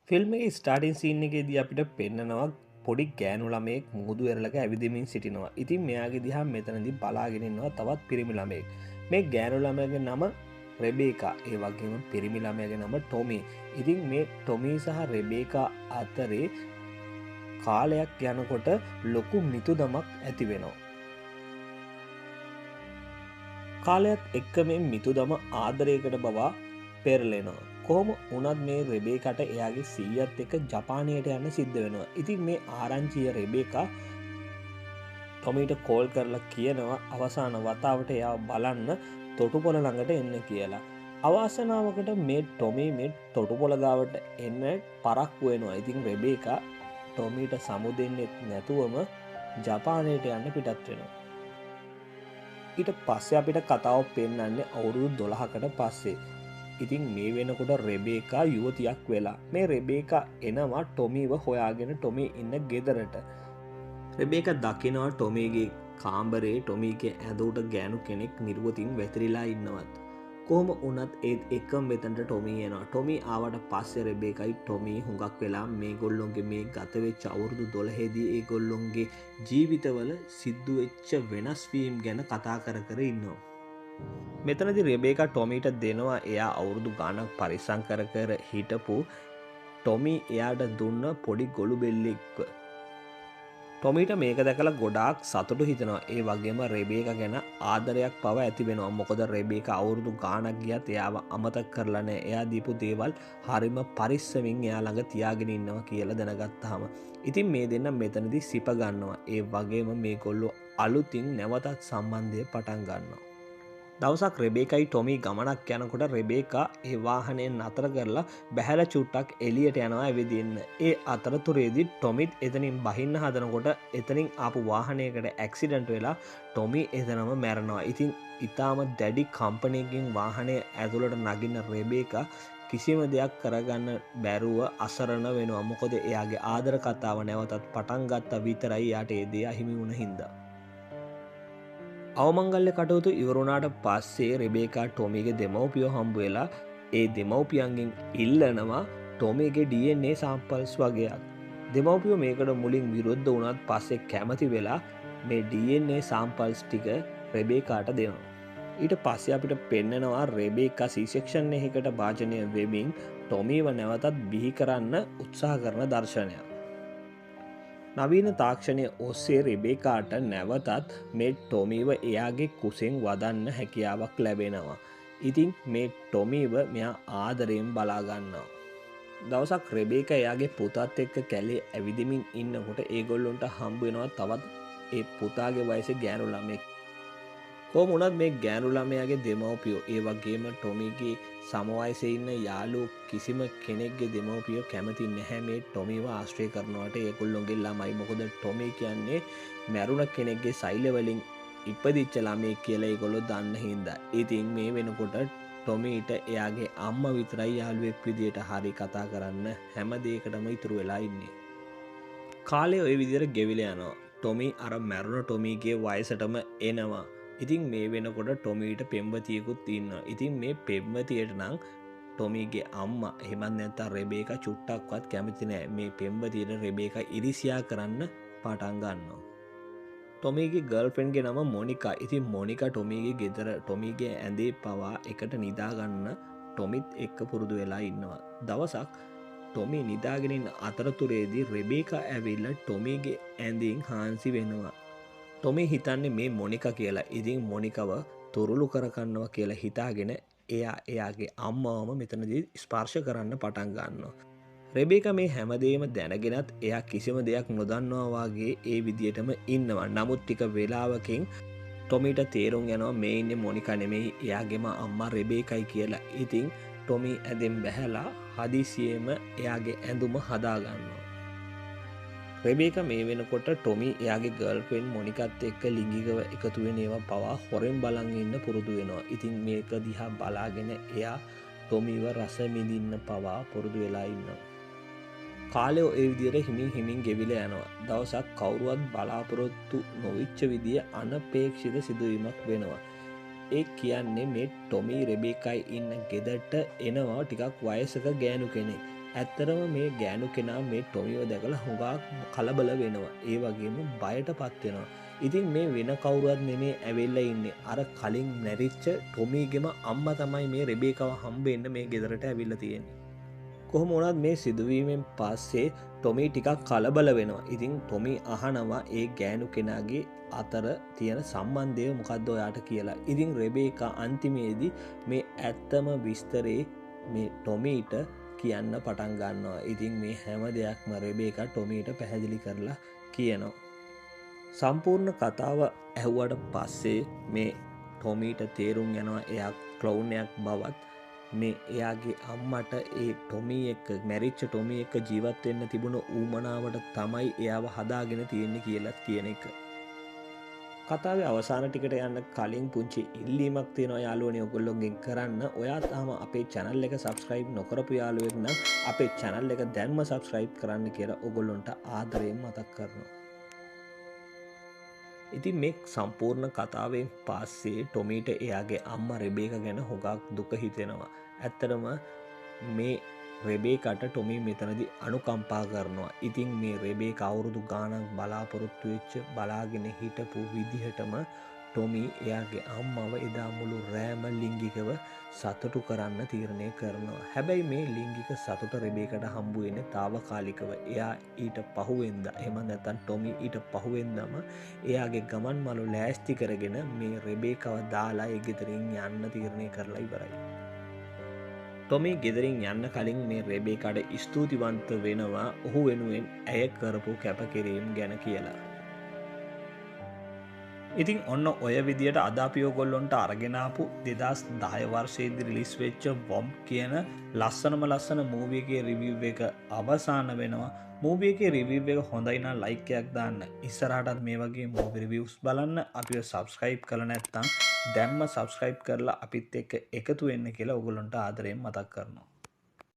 Film එකේ starting scene එකේදී අපිට පෙන්නනවා පොඩි ගෑනු ළමයෙක් මුහුදු වෙරළක ඇවිදිමින් සිටිනවා. ඉතින් මෙයාගේ දිහා මෙතනදී බලාගෙන ඉන්නවා තවත් පිරිමි ළමයෙක්. මේ ගෑනු ළමයාගේ නම රෙබේකා. ඒ වගේම පිරිමි ළමයාගේ නම ටොමි. ඉතින් මේ ටොමි සහ රෙබේකා අතරේ කාලයක් යනකොට ලොකු මිතුදමක් ඇති වෙනවා. කාලයක් එක්ක මේ මිතුදම ආදරයකට බවා පෙරලෙනවා. කොහොම උනත් මේ රෙබේකට එයාගේ සීයත් එක ජපානයට යන්න සිද්ධ වෙනවා. ඉතින් මේ ආරංචිය රෙබේකා ටොමීට කෝල් කරලා කියනවා අවසාන වතාවට එයා බලන්න තොටුපොළ ළඟට එන්න කියලා. අවාසනාවකට මේ ටොමි මේ තොටුපොළ ගාවට එන්න පරක්කු වෙනවා. ඉතින් රෙබේකා ටොමීට සමුදෙන්නෙත් නැතුවම ජපානයට යන්න පිටත් වෙනවා. ඊට පස්සේ අපිට කතාව පෙන්වන්නේ අවුරුදු 12කට පස්සේ. ඉතින් මේ වෙනකොට රෙබේකා යුවතියක් වෙලා. මේ රෙබේකා එනවා ටොමීව හොයාගෙන ටොමී ඉන්න ගෙදරට. රෙබේකා දකිනවා ටොමීගේ කාමරේ ටොමීගේ ඇඳුමට ගෑනු කෙනෙක් නිර්වතින් වැතිරිලා ඉන්නවත්. කොහොම වුණත් ඒත් එකම මෙතනට ටොමී එනවා. ටොමී ආවට පස්සේ රෙබේකයි ටොමී හුඟක් වෙලා මේගොල්ලොන්ගේ මේ ගත වෙච්ච අවුරුදු 12 දී ඒගොල්ලොන්ගේ ජීවිතවල සිද්ධ වෙච්ච වෙනස් වීම් ගැන කතා කර කර ඉන්නවා. මෙතනදි රෙබේකා ටොමීට දෙනවා එයා අවුරුදු ගානක් පරිස්සම් කර කර හිටපු ටොමී එයාට දුන්න පොඩි ගොළු බෙල්ලෙක්ව. ටොමීට මේක දැකලා ගොඩාක් සතුටු හිතෙනවා. ඒ වගේම රෙබේකා ගැන ආදරයක් පව ඇති වෙනවා. මොකද රෙබේකා අවුරුදු ගානක් ගියත් එයාව අමතක කරලා නැහැ. එයා දීපු දේවල් හරිම පරිස්සමින් එයා ළඟ තියාගෙන ඉන්නවා කියලා දැනගත්තාම. ඉතින් මේ දෙන්න මෙතනදී සිප ගන්නවා. ඒ වගේම මේගොල්ලෝ අලුතින් නැවතත් සම්බන්ධය පටන් ගන්නවා. දවසක් රෙබේකයි ටොමී ගමනක් යනකොට රෙබේකා ඒ වාහනය නතර කරලා බැහැල චුට්ටක් එළියට යනවා ඇවිදින්න. ඒ අතරතුරේදී ටොමිත් එතනින් බහින්න හදනකොට එතනින් ආපු වාහනයකට ඇක්සිඩන්ට් වෙලා ටොමී එතනම මැරෙනවා. ඉතින් ඊටාම දැඩි කම්පනයකින් වාහනය ඇතුළට නගින්න රෙබේකා කිසිම දෙයක් කරගන්න බැරුව අසරණ වෙනවා. මොකද එයාගේ ආදර කතාව නැවතත් පටන් ගත්තා විතරයි යාට ඒ දේ අහිමි වුණ හින්දා. අවමංගල්‍ය කටයුතු ඉවරුණාට පස්සේ රෙබේකා ටොමීගේ දෙමව්පියෝ හම්බ වෙලා ඒ දෙමව්පියන්ගෙන් ඉල්ලනවා ටොමීගේ DNA සාම්පල්ස් වගේක්. දෙමව්පියෝ මේකට මුලින් විරුද්ධ වුණත් පස්සේ කැමති වෙලා මේ DNA සාම්පල්ස් ටික රෙබේකාට දෙනවා. ඊට පස්සේ අපිට පෙන්නනවා රෙබේකා C-section එකකට භාජනය වෙමින් ටොමීව නැවතත් බිහි කරන්න උත්සාහ කරන දර්ශනයක්. නවීන තාක්ෂණය ඔස්සේ රෙබේකාට නැවතත් මේ ටොමීව එයාගේ කුසෙන් වදන්න හැකියාවක් ලැබෙනවා. ඉතින් මේ ටොමීව මෙයා ආදරයෙන් බලාගන්නවා. දවසක් රෙබේකා එයාගේ පුතත් එක්ක කැලේ ඇවිදිමින් ඉන්නකොට ඒගොල්ලොන්ට හම්බ වෙනවා තවත් ඒ පුතාගේ වයසේ ගෑනු ළමෙක්. කොහොම වුණත් මේ ගෑනු ළමයාගේ දෙමව්පියෝ ඒ වගේම ටොමීගේ සමවයසේ ඉන්න යාළුවෝ කිසිම කෙනෙක්ගේ දෙමව්පියෝ කැමති නැහැ මේ ටොමීව ආශ්‍රය කරනවට ඒගොල්ලොන්ගේ ළමයි. මොකද ටොමී කියන්නේ මැරුණ කෙනෙක්ගේ සෛල වලින් ඉපදිච්ච ළමයෙක් කියලා ඒගොල්ලෝ දන්න හින්දා. ඉතින් මේ වෙනකොට ටොමීට එයාගේ අම්මා විතරයි යාළුවෙක් විදියට හරි කතා කරන්න හැම දෙයකටම ඉතුරු වෙලා ඉන්නේ. කාලේ ওই විදියට ගෙවිලා යනවා. ටොමී අර මැරුණ ටොමීගේ වයසටම එනවා. ඉතින් මේ වෙනකොට ටොමීට පෙම්වතියෙකුත් ඉන්නවා. ඉතින් මේ පෙම්වතියට නම් ටොමීගේ අම්මා එහෙමත් නැත්නම් රෙබේකා චුට්ටක්වත් කැමති නෑ. මේ පෙම්වතියට රෙබේකා ඉරිසියා කරන්න පටන් ගන්නවා. ටොමීගේ ගර්ල්ෆ්‍රෙන්ඩ්ගේ නම මොනිකා. ඉතින් මොනිකා ටොමීගේ ගෙදර ටොමීගේ ඇඳේ පවා එකට නිදා ගන්න ටොමිත් එක්ක පුරුදු වෙලා ඉන්නවා. දවසක් ටොමී නිදාගෙන ඉන්න අතරතුරේදී රෙබේකා ඇවිල්ලා ටොමීගේ ඇඳෙන් හාන්සි වෙනවා. ටොමී හිතන්නේ මේ මොනිකා කියලා. ඉතින් මොනිකව තුරුළු කරගන්නවා කියලා හිතාගෙන එයා එයාගේ අම්මාවම මෙතනදී ස්පර්ශ කරන්න පටන් ගන්නවා. රෙබේකා මේ හැමදේම දැනගෙනත් එයා කිසිම දෙයක් නොදන්නවා වගේ ඒ විදියටම ඉන්නවා. නමුත් ටික වෙලාවකින් ටොමීට තේරුම් යනවා මේ ඉන්නේ මොනිකා නෙමෙයි එයාගේම අම්මා රෙබේකයි කියලා. ඉතින් ටොමී ඇඳෙන් බැහැලා හදිසියෙම එයාගේ ඇඳුම හදා ගන්නවා. රෙබේකා මේ වෙනකොට ටොමී එයාගේ ගර්ල්ෆ්‍රෙන්ඩ් මොනිකත් එක්ක ලිංගිකව එකතු වෙන ඒවා පවා හොරෙන් බලන් ඉන්න පුරුදු වෙනවා. ඉතින් මේක දිහා බලාගෙන එයා ටොමීව රස විඳින්න පවා පුරුදු වෙලා ඉන්නවා. කාලය ඒ විදිහට හිමින් ගෙවිලා යනවා. දවසක් කවුරුවත් බලාපොරොත්තු නොවිච්ච විදිය අනපේක්ෂිත සිදුවීමක් වෙනවා. ඒ කියන්නේ මේ ටොමී රෙබේකයි ඉන්න ගෙදරට එනවා ටිකක් වයසක ගෑනු කෙනෙක්. ඇත්තරම මේ ගෑනු කෙනා මේ ටොමිව දැකලා හුඟක් කලබල වෙනවා. ඒ වගේම බයටපත් වෙනවා. ඉතින් මේ වෙන කවුරුවත් නෙමේ ඇවිල්ලා ඉන්නේ. අර කලින් මැරිච්ච ටොමීගේම අම්මා තමයි මේ රෙබේකාව හම්බෙන්න මේ ගෙදරට ඇවිල්ලා තියෙන්නේ. කොහොම වුණත් මේ සිදුවීමෙන් පස්සේ ටොමී ටිකක් කලබල වෙනවා. ඉතින් ටොමී අහනවා ඒ ගෑනු කෙනාගේ අතර තියෙන සම්බන්ධය මොකක්ද ඔයාට කියලා. ඉතින් රෙබේකා අන්තිමේදී මේ ඇත්තම විස්තරේ මේ ටොමීට කියන්න පටන් ගන්නවා. ඉතින් මේ හැම දෙයක්ම රෙබේකා ටොමීට පැහැදිලි කරලා කියනවා. සම්පූර්ණ කතාව ඇහුවට පස්සේ මේ ටොමීට තේරුම් යනවා එයා ක්ලවුනයක් බවත් මේ එයාගේ අම්මට ඒ ටොමී එක්ක මැරිච්ච ටොමී එක්ක ජීවත් වෙන්න තිබුණ ඌමනාවට තමයි එයාව හදාගෙන තියෙන්නේ කියලා කියන එක. කතාවේ අවසාන ටිකට යන්න කලින් පුංචි ඉල්ලීමක් තියෙනවා යාළුවනේ ඔයගොල්ලෝගෙන් කරන්න. ඔයා තාම අපේ channel එක subscribe නොකරපු යාළුවෙක් නම් අපේ channel එක දැන්ම subscribe කරන්න කියලා ඔයගොල්ලන්ට ආදරයෙන් මතක් කරනවා. ඉතින් මේ සම්පූර්ණ කතාවෙන් පස්සේ ටොමීට එයාගේ අම්මා රෙබේකා ගැන හුඟක් දුක හිතෙනවා. ඇත්තටම මේ රෙබේකාට ටොමී මෙතනදී අනුකම්පා කරනවා. ඉතින් මේ රෙබේකා අවුරුදු ගාණක් බලාපොරොත්තු වෙච්ච බලාගෙන හිටපු විදිහටම ටොමී එයාගේ අම්මව එදා මුළු රෑම ලිංගිකව සතුටු කරන්න තීරණය කරනවා. හැබැයි මේ ලිංගික සතුට රෙබේකට හම්බ වෙන්නේ తాවකාලිකව. එයා ඊට පහුවෙන්දා එහෙම නැත්නම් ටොමී ඊට පහුවෙන්දාම එයාගේ ගමන් මළු ලෑස්ති කරගෙන මේ රෙබේකව දාලා ඒ ගෙදරින් යන්න තීරණය කරලා ඉවරයි. ටොමී ගෙදරින් යන්න කලින් මේ රෙබේකාට ස්තුතිවන්ත වෙනවා ඔහු වෙනුවෙන් ඇය කරපු කැපකිරීම ගැන කියලා. ඉතින් ඔන්න ඔය විදියට අද අපි ඔයගොල්ලොන්ට අරගෙන ආපු 2010 වර්ෂයේදී රිලීස් වෙච්ච වොම් කියන ලස්සන මූවි එකේ රිවිව් එක අවසන් වෙනවා. මූවි එකේ රිවිව් එක හොඳයි නම් ලයික් එකක් දාන්න. ඉස්සරහටත් මේ වගේ මූවි රිවිව්ස් බලන්න අපිව සබ්ස්ක්‍රයිබ් කරලා නැත්නම් දැම්ම සබ්ස්ක්‍රයිබ් කරලා අපිත් එක්ක එකතු වෙන්න කියලා ඔයගොල්ලන්ට ආදරයෙන් මතක් කරනවා.